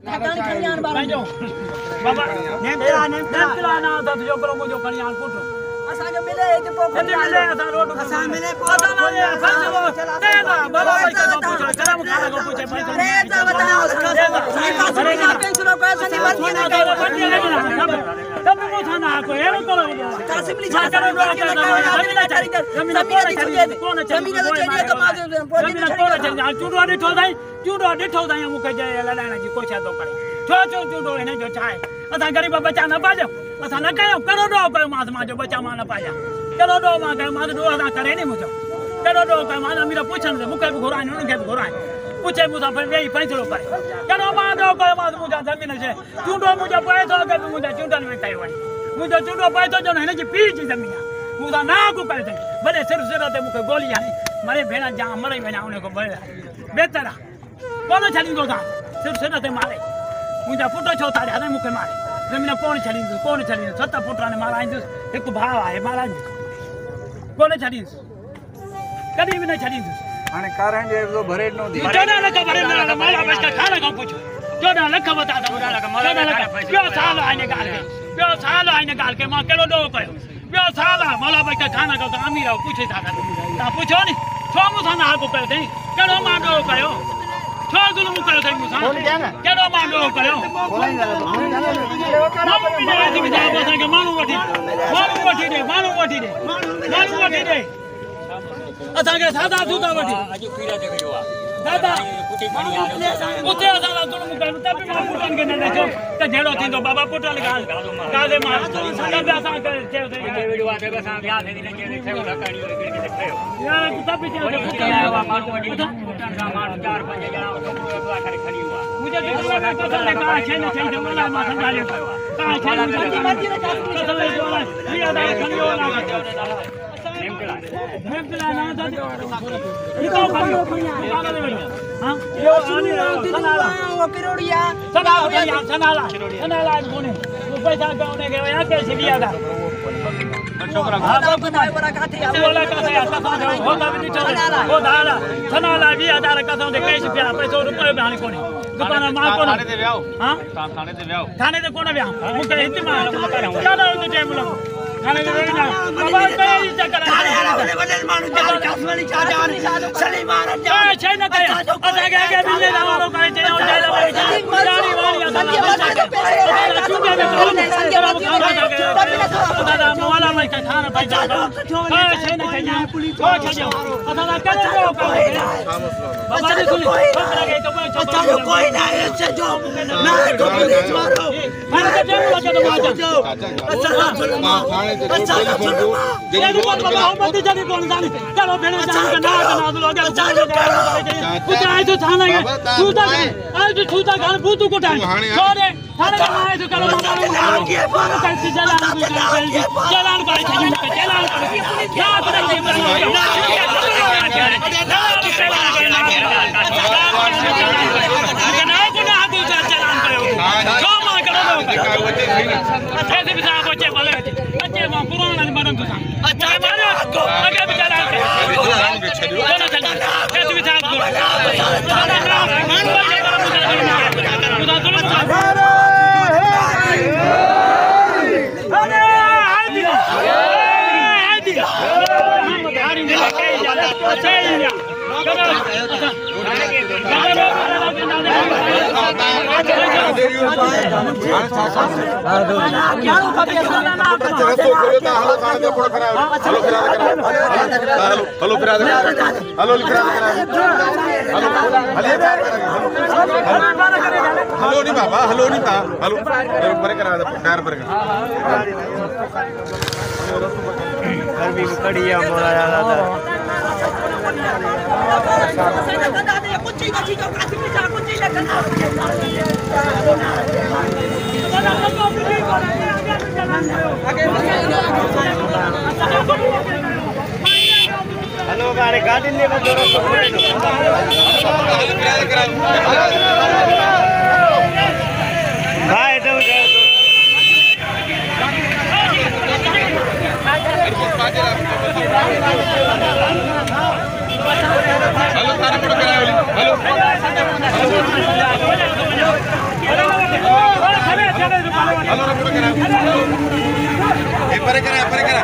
बाबा नेमतिला ना था जो करो मुझे कल्याण पुट असा जो मिले एक पोखर मिले असा रोड असा मिले पता ना ये चलो देना बाबा भाई का पूछो करम खाना को पूछे भाई रे जा बताओ ये पास में कैसे लोग ऐसे नहीं बनती ना तब वो थाना को ये करो कासिम ली जा करो जमीन चाहिए जमीन कौन चाहिए तो माजे जमीन कौन चाहिए चूड़ो डिठो दाई मुके जे ललाना जी कोछा तो करे छो चूड़ो ने जो चाहे असा गरीब बच्चा न पाजो असा न कयो करोड़ो कयो मास मा जो बच्चा मा न पाया करोड़ो मा कयो मास दो असा करे नहीं मुजो करोड़ो कयो मा मेरा पूछन से मुके घोराई न के घोराई पूछे मुसा फिर फैसलो करे करो मा दो कयो मास मुजा जमीन से चूड़ो मुजो पैसो के मुजा चूड़न में कयो मुजो चूड़ो पैसो जो न जी पी जी जमीन मुजा ना को करे भले सिर ते मुके गोली आनी मरे भेणा जा मरे भेणा उने को बेहतर कौन छलींदो था सिर ते मारे मुझा पुटो छो तारे हने मुके मारे जमीन कौन छलींदो सत पुटरा ने मारा एक भाव आहे मारा कौन छलींदो कदी भी न छलींदो हाने कारण जे तो भरे नो दी 14 लाख भरे ना माला बस का खाना का पूछो 14 लाख बता दो 14 लाख क्यों साल आने गाल के मां केलो दो कयो क्यों साल माला बस का खाना का अमीर हो पूछे था ता पूछो नी छो मुसा ना को पे केलो मां दो कयो छो जुलम कयो थे मुसा केलो मां दो कयो मानू वठी दे असा के सादा दूता वठी अज पीरा ते गयो दादा पुटी खड़ी आ उते असा तुम कयो तब भी मां पुटन के न देखो त जेड़ो थींदो बाबा पुटन गाले मार तब असा के वीडियो आ देबे सा ब्याह थे ने के थे लकाड़ी के देखयो यार तब भी मानू वठी पुटन का मार 4-5 जना दुआ करे खड़ी हुआ मुझे देखो पता नहीं कहां छे न छे जमला मा संभाले कहां छे मर्जी रे कसम ले जो ये आदा खलियो ना नेमतिला ना था इको खलियो हां यो सनाला वो किरोड़िया सनाला कोने वो पैसा गाउने के यहां कैसे दिया था छोकरा बड़ा काथे बोला काथे होता भी नहीं वो दाला सनाला 20000 कसम दे कैसे पिया पैसा रुपए भाणी कोने दुकान मां कोने थाने ते व्याओ हां थाने ते कोने व्याओ मुके हित मां चलो तो टाइम लो थाने ते ना बाबा कई चक्कर बड़े मानु जान कसमली चाचार सली मार जा छे न कया असा के आगे मिलने वालो करे छे ओ जायला गाड़ी वाली दादा मोला में का खाना पैसा छे न कया पुलिस को छे असा करे रो बाबा ने सुनी बकरा के तो कोई ना ऐसे जो ना को पुलिस मारो मैंने तो टाइम लगा तो अच्छा बाबा मत जल्दी कौन जाने चलो भेड़े जान का ना लोग कुछ आए तो थाना है छूता आज तो छूता घर भूतू को टाइम छोड़े थाने में आए तो करो कैसे जलान करे चलान क्या पता ऐसे भी साहब बच्चे बोले बच्चे वहां पुराना नहीं बनन तो अच्छा मारो आगे भी चला के ऐसे भी साहब हेलो नहीं बाबा हेलो नहीं था हेलो पर करा दे टायर पर घर भी कड़िया बोला जाता था हेलो गाड़ी गाड़ी ले मत दो भाई तो हेलो सारे हेलो हलो रे परे करा ए परे करा